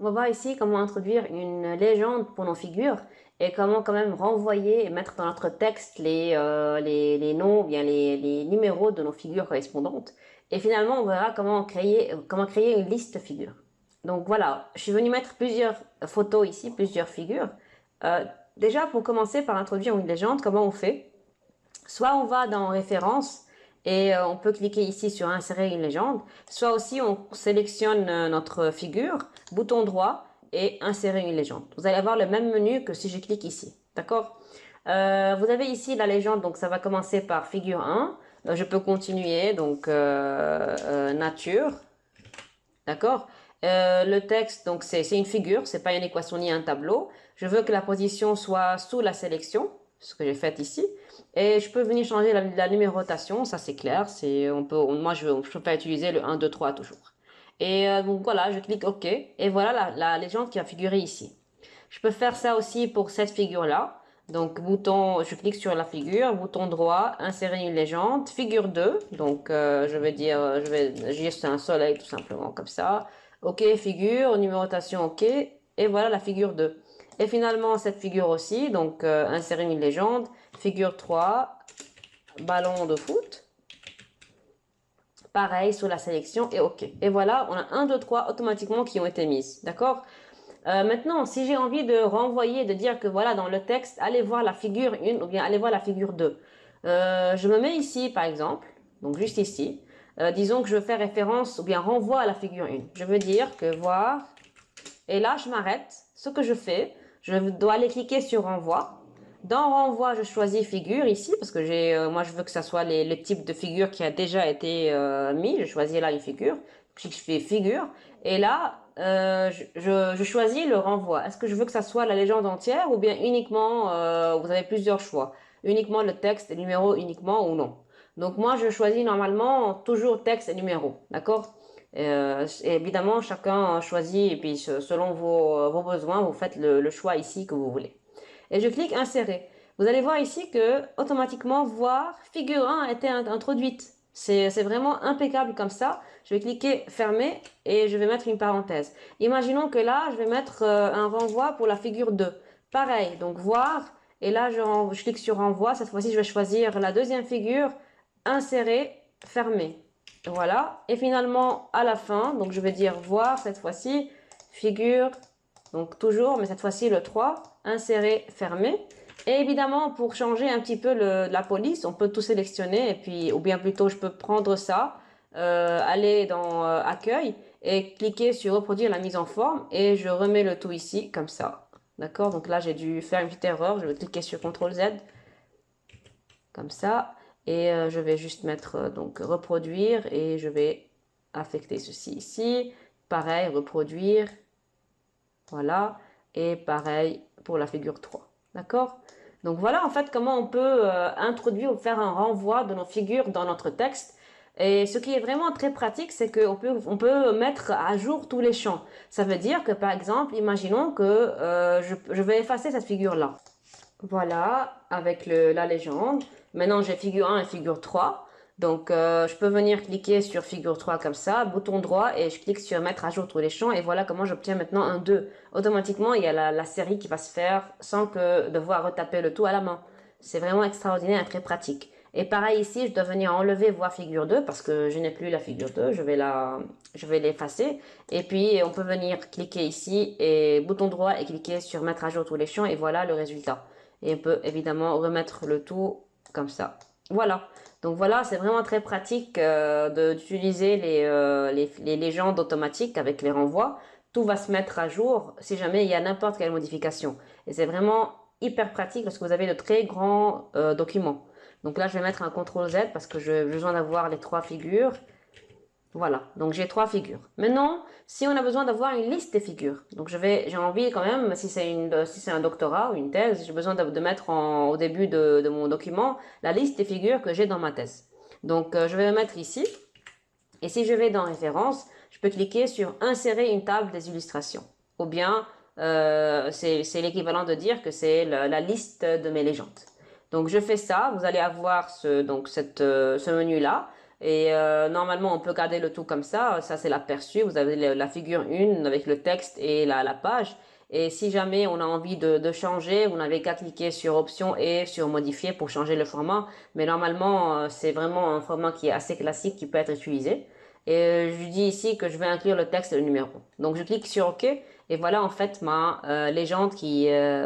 On va voir ici comment introduire une légende pour nos figures et comment quand même renvoyer et mettre dans notre texte les noms ou bien les numéros de nos figures correspondantes. Et finalement, on verra comment créer une liste figure. Donc voilà, je suis venue mettre plusieurs photos ici, plusieurs figures. Euh, Déjà, pour commencer par introduire une légende, comment on fait? Soit on va dans référence et on peut cliquer ici sur insérer une légende, soit aussi on sélectionne notre figure, bouton droit et insérer une légende. Vous allez avoir le même menu que si je clique ici, d'accord? Vous avez ici la légende, donc ça va commencer par figure 1. Je peux continuer, donc nature, d'accord? Le texte, donc c'est une figure, c'est pas une équation ni un tableau. Je veux que la position soit sous la sélection, ce que j'ai fait ici. Et je peux venir changer la numérotation, ça c'est clair. Moi je peux pas utiliser le 1, 2, 3 toujours. Et donc voilà, je clique OK. Et voilà la légende qui va figurer ici. Je peux faire ça aussi pour cette figure-là. Donc je clique sur la figure, bouton droit, insérer une légende, figure 2. Donc je vais juste un soleil tout simplement comme ça. OK, figure, numérotation OK. Et voilà la figure 2. Et finalement cette figure aussi, donc insérer une légende, figure 3, ballon de foot. Pareil sur la sélection et OK. Et voilà, on a 1, 2, 3 automatiquement qui ont été mises. D'accord? Maintenant, si j'ai envie de renvoyer, de dire que voilà, dans le texte, allez voir la figure 1 ou bien allez voir la figure 2. Je me mets ici, par exemple, donc juste ici. Disons que je veux faire référence ou bien renvoi à la figure 1. Je veux dire que voir, et là, je m'arrête. Ce que je fais, je dois aller cliquer sur renvoi. Dans renvoi, je choisis figure ici parce que moi, je veux que ça soit les types de figures qui a déjà été mis. Je choisis là une figure. Puis je fais figure. Et là, je choisis le renvoi. Est-ce que je veux que ça soit la légende entière ou bien uniquement, vous avez plusieurs choix. Uniquement le texte et numéro uniquement ou non. Donc moi, je choisis normalement toujours texte et numéro. D'accord? Et évidemment, chacun choisit et puis selon vos besoins, vous faites le choix ici que vous voulez. Et je clique insérer. Vous allez voir ici que automatiquement voir figure 1 a été introduite. C'est vraiment impeccable comme ça. Je vais cliquer fermer et je vais mettre une parenthèse. Imaginons que là, je vais mettre un renvoi pour la figure 2. Pareil, donc voir et là je clique sur renvoi. Cette fois-ci, je vais choisir la deuxième figure, insérer, fermer. Voilà. Et finalement, à la fin, donc je vais dire voir cette fois-ci, figure, donc toujours, mais cette fois-ci le 3, insérer, fermer. Et évidemment, pour changer un petit peu la police, on peut tout sélectionner, et puis, ou bien plutôt, je peux prendre ça, aller dans accueil, et cliquer sur reproduire la mise en forme, et je remets le tout ici, comme ça. D'accord? Donc là, j'ai dû faire une petite erreur, je vais cliquer sur CTRL Z, comme ça. Et je vais juste mettre donc reproduire et je vais affecter ceci ici. Pareil, reproduire. Voilà. Et pareil pour la figure 3. D'accord? Donc voilà en fait comment on peut introduire ou faire un renvoi de nos figures dans notre texte. Et ce qui est vraiment très pratique, c'est on peut mettre à jour tous les champs. Ça veut dire que par exemple, imaginons que je vais effacer cette figure-là. Voilà, avec la légende. Maintenant, j'ai figure 1 et figure 3. Donc, je peux venir cliquer sur figure 3 comme ça, bouton droit, et je clique sur mettre à jour tous les champs. Et voilà comment j'obtiens maintenant un 2. Automatiquement, il y a la série qui va se faire sans que devoir retaper le tout à la main. C'est vraiment extraordinaire et très pratique. Et pareil ici, je dois venir enlever voir figure 2 parce que je n'ai plus la figure 2. Je vais l'effacer. Et puis, on peut venir cliquer ici et bouton droit et cliquer sur mettre à jour tous les champs. Et voilà le résultat. Et on peut évidemment remettre le tout comme ça. Voilà. Donc voilà, c'est vraiment très pratique d'utiliser les légendes automatiques avec les renvois. Tout va se mettre à jour si jamais il y a n'importe quelle modification. Et c'est vraiment hyper pratique lorsque vous avez de très grands documents. Donc là, je vais mettre un CTRL Z parce que j'ai besoin d'avoir les trois figures. Voilà, donc j'ai trois figures. Maintenant, si on a besoin d'avoir une liste des figures, donc j'ai envie quand même, si c'est un doctorat ou une thèse, j'ai besoin de mettre au début de mon document la liste des figures que j'ai dans ma thèse. Donc je vais le mettre ici, et si je vais dans référence, je peux cliquer sur insérer une table des illustrations. Ou bien, c'est l'équivalent de dire que c'est la liste de mes légendes. Donc je fais ça, vous allez avoir ce menu-là. Et normalement, on peut garder le tout comme ça. Ça, c'est l'aperçu. Vous avez la figure 1 avec le texte et la page. Et si jamais on a envie de changer, vous n'avez qu'à cliquer sur Option et sur Modifier pour changer le format. Mais normalement, c'est vraiment un format qui est assez classique qui peut être utilisé. Et je lui dis ici que je vais inclure le texte et le numéro. Donc je clique sur OK et voilà en fait ma légende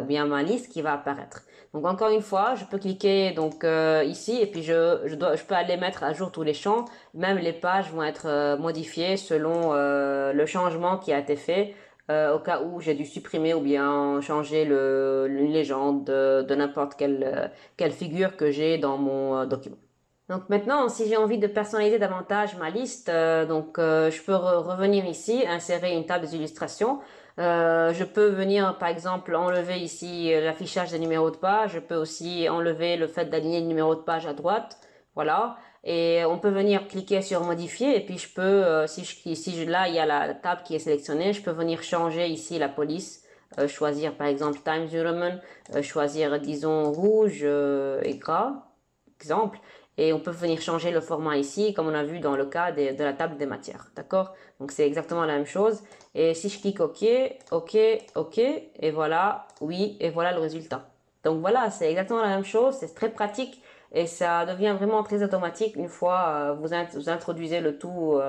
bien ma liste qui va apparaître. Donc encore une fois, je peux cliquer donc ici et puis je peux aller mettre à jour tous les champs. Même les pages vont être modifiées selon le changement qui a été fait au cas où j'ai dû supprimer ou bien changer une légende de n'importe quelle figure que j'ai dans mon document. Donc maintenant, si j'ai envie de personnaliser davantage ma liste, je peux revenir ici, insérer une table des illustrations. Je peux venir, par exemple, enlever ici l'affichage des numéros de page. Je peux aussi enlever le fait d'aligner le numéro de page à droite. Voilà. Et on peut venir cliquer sur modifier. Et puis je peux, là, il y a la table qui est sélectionnée. Je peux venir changer ici la police. Choisir par exemple Times New Roman. Choisir, disons, rouge et gras. Exemple. Et on peut venir changer le format ici, comme on a vu dans le cas de la table des matières. D'accord? Donc c'est exactement la même chose. Et si je clique OK, OK, OK, et voilà, oui, et voilà le résultat. Donc voilà, c'est exactement la même chose, c'est très pratique et ça devient vraiment très automatique une fois vous introduisez le tout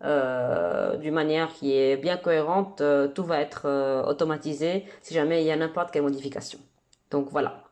d'une manière qui est bien cohérente. Tout va être automatisé si jamais il y a n'importe quelle modification. Donc voilà.